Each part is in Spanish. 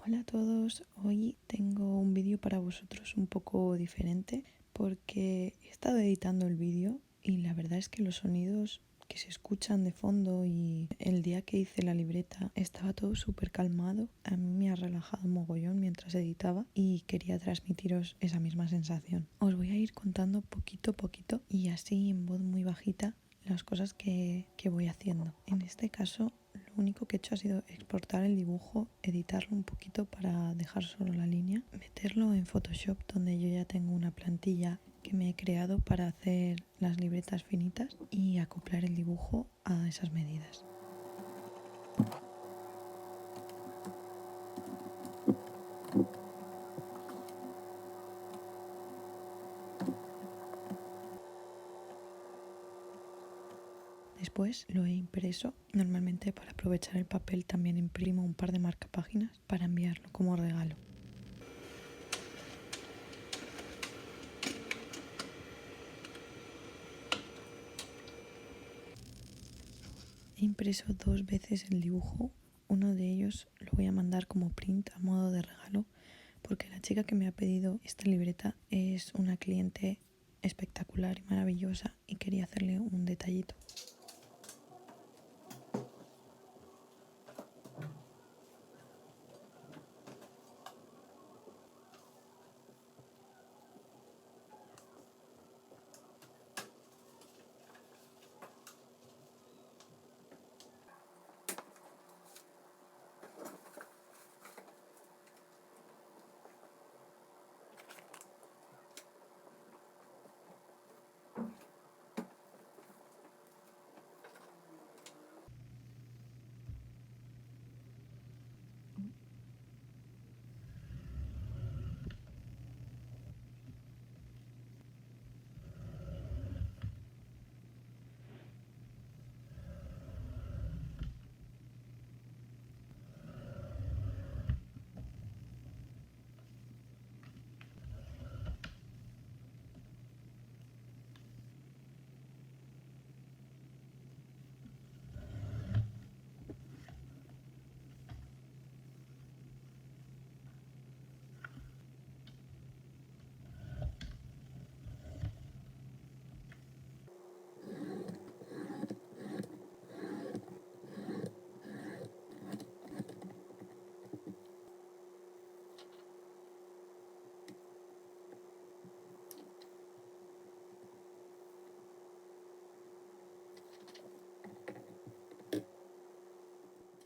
Hola a todos, hoy tengo un vídeo para vosotros un poco diferente porque he estado editando el vídeo y la verdad es que los sonidos que se escuchan de fondo y el día que hice la libreta estaba todo súper calmado. A mí me ha relajado mogollón mientras editaba y quería transmitiros esa misma sensación. Os voy a ir contando poquito a poquito y así en voz muy bajita las cosas que voy haciendo. En este caso lo único que he hecho ha sido exportar el dibujo, editarlo un poquito para dejar solo la línea, meterlo en Photoshop donde yo ya tengo una plantilla que me he creado para hacer las libretas finitas y acoplar el dibujo a esas medidas. Después lo he impreso. Normalmente para aprovechar el papel también imprimo un par de marcapáginas para enviarlo como regalo. He impreso 2 veces el dibujo. Uno de ellos lo voy a mandar como print a modo de regalo porque la chica que me ha pedido esta libreta es una cliente espectacular y maravillosa y quería hacerle un detallito.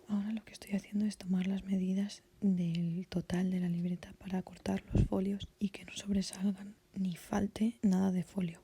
Ahora lo que estoy haciendo es tomar las medidas del total de la libreta para cortar los folios y que no sobresalgan ni falte nada de folio.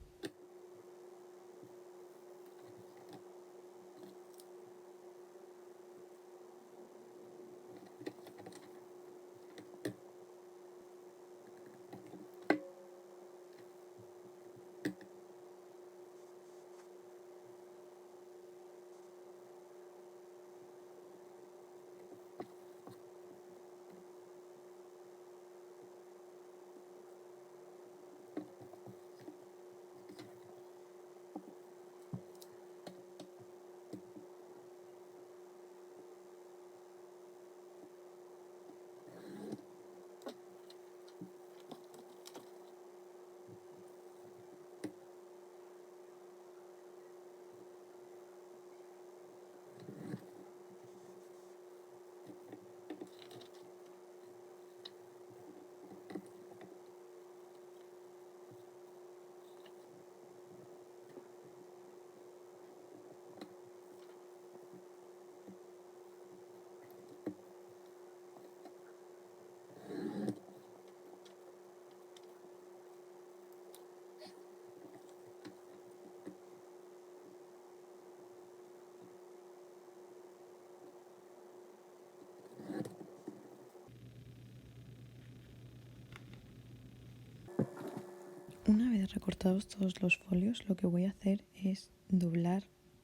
Una vez recortados todos los folios, lo que voy a hacer es doblar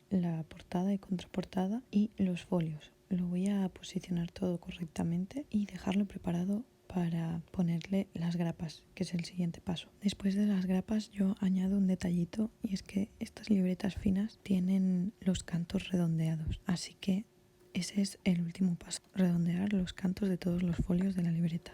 la portada y contraportada y los folios. Lo voy a posicionar todo correctamente y dejarlo preparado para ponerle las grapas, que es el siguiente paso. Después de las grapas yo añado un detallito y es que estas libretas finas tienen los cantos redondeados, así que ese es el último paso, redondear los cantos de todos los folios de la libreta.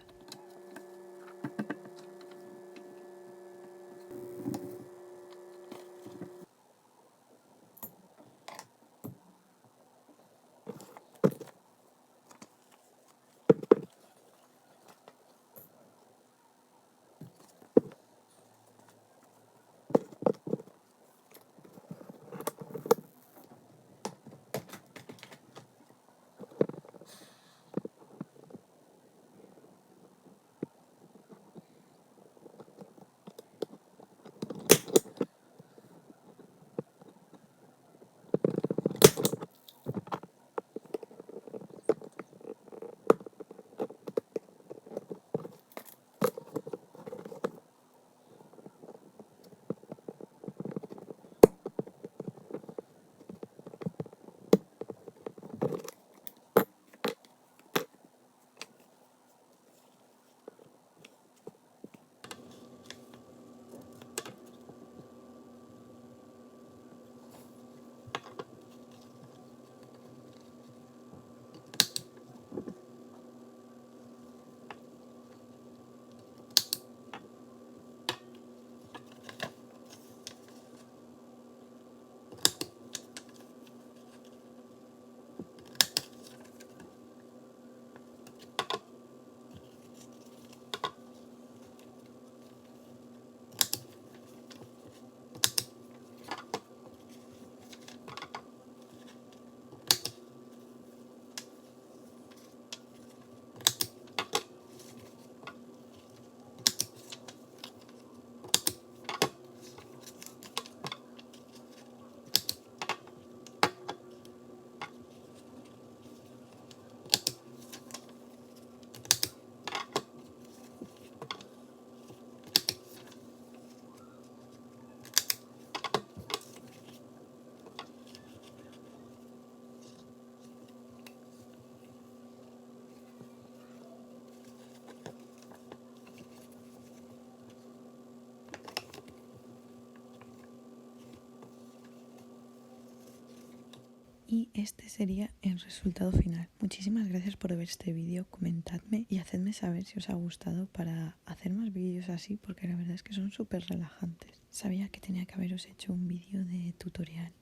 Y este sería el resultado final. Muchísimas gracias por ver este vídeo, comentadme y hacedme saber si os ha gustado para hacer más vídeos así, porque la verdad es que son súper relajantes. Sabía que tenía que haberos hecho un vídeo de tutorial,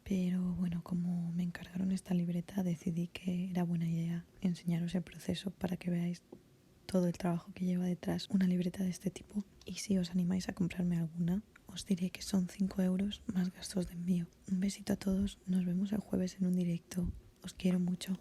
pero bueno, como me encargaron esta libreta decidí que era buena idea enseñaros el proceso para que veáis todo el trabajo que lleva detrás una libreta de este tipo. Y si os animáis a comprarme alguna, os diré que son 5 euros más gastos de envío. Un besito a todos, nos vemos el jueves en un directo. Os quiero mucho.